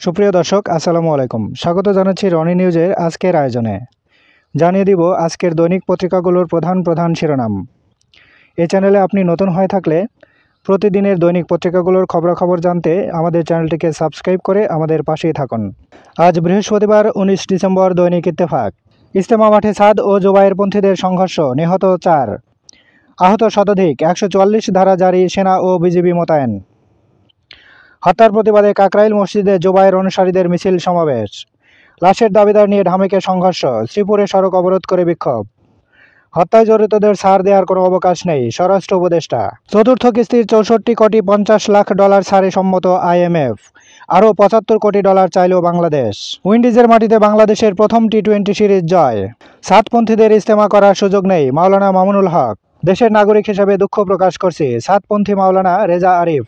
সুপ্রিয় দর্শক, আসসালামু আলাইকুম। স্বাগত জানাচ্ছি রনি নিউজের আজকের আয়োজনে। জানিয়ে দিব আজকের দৈনিক পত্রিকাগুলোর প্রধান প্রধান শিরোনাম। এই চ্যানেলে আপনি নতুন হয়ে থাকলে প্রতিদিনের দৈনিক পত্রিকাগুলোর খবরাখবর জানতে আমাদের চ্যানেলটিকে সাবস্ক্রাইব করে আমাদের পাশেই থাকুন। আজ বৃহস্পতিবার 19 ডিসেম্বর। দৈনিক ইত্তেফাক। ইজতেমা মাঠে সাদ ও জোবায়েরপন্থীদের সংঘর্ষ, নিহত 4, আহত শতাধিক। 144 ধারা জারি, সেনা ও বিজিবি মোতায়েন। হত্যার প্রতিবাদে কাকরাইল মসজিদে জোবায়ের অনুসারীদের মিছিল সমাবেশ। লাশের দাবিদার নিয়ে ঢামেকে সংঘর্ষ, শ্রীপুরে সড়ক অবরোধ করে বিক্ষোভ। হত্যায় জড়িতদের ছাড় দেওয়ার কোনো অবকাশ নেই, স্বরাষ্ট্র উপদেষ্টা। চতুর্থ কিস্তির 64,50,00,000 ছাড়ে সম্মত IMF। আরও 75 কোটি ডলার চাইল বাংলাদেশ। উইন্ডিজের মাটিতে বাংলাদেশের প্রথম টি-20 সিরিজ জয়। সাতপন্থীদের ইজতেমা করার সুযোগ নেই, মাওলানা মামুনুল হক। দেশের নাগরিক হিসেবে দুঃখ প্রকাশ করছি, সাতপন্থী মাওলানা রেজা আরিফ।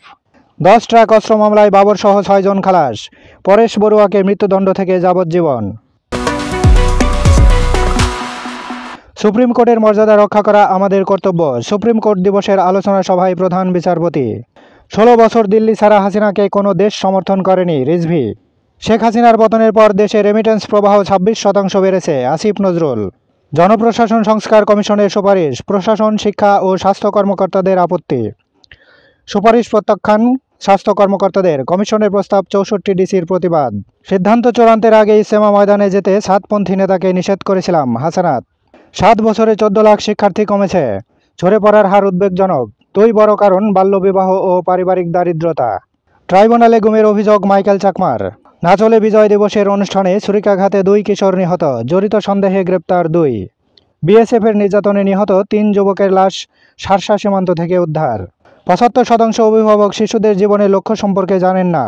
10 ট্রাক অস্ত্র মামলায় বাবর সহ 6 জন খালাস। পরেশ বড়ুয়াকে মৃত্যুদণ্ড থেকে যাবজ্জীবন। সুপ্রিম কোর্টের মর্যাদা রক্ষা করা আমাদের কর্তব্য, সুপ্রিম কোর্ট দিবসের আলোচনা সভায় প্রধান বিচারপতি। 16 বছর দিল্লি ছাড়া হাসিনাকে কোনো দেশ সমর্থন করেনি, রিজভী। শেখ হাসিনার পতনের পর দেশে রেমিটেন্স প্রবাহ 26% বেড়েছে, আসিফ নজরুল। জনপ্রশাসন সংস্কার কমিশনের সুপারিশ, প্রশাসন, শিক্ষা ও স্বাস্থ্য কর্মকর্তাদের আপত্তি। সুপারিশ প্রত্যাখ্যান স্বাস্থ্য কর্মকর্তাদের, কমিশনের প্রস্তাব 64 ডিসির প্রতিবাদ। সিদ্ধান্ত চূড়ান্তের আগে ইজতেমা ময়দানে যেতে সাতপন্থী নেতাকে নিষেধ করেছিলাম, হাসানাত। 7 বছরে 14 লাখ শিক্ষার্থী কমেছে, ঝরে পড়ার হার উদ্বেগজনক। 2 বড় কারণ বাল্যবিবাহ ও পারিবারিক দারিদ্রতা। ট্রাইব্যুনালে গুমের অভিযোগ মাইকেল চাকমার। নাচলে বিজয় দিবসের অনুষ্ঠানে ছুরিকাঘাতে 2 কিশোর নিহত, জড়িত সন্দেহে গ্রেপ্তার 2। বিএসএফের নির্যাতনে নিহত 3 যুবকের লাশ শার্শা সীমান্ত থেকে উদ্ধার। 75% অভিভাবক শিশুদের জীবনের লক্ষ্য সম্পর্কে জানেন না,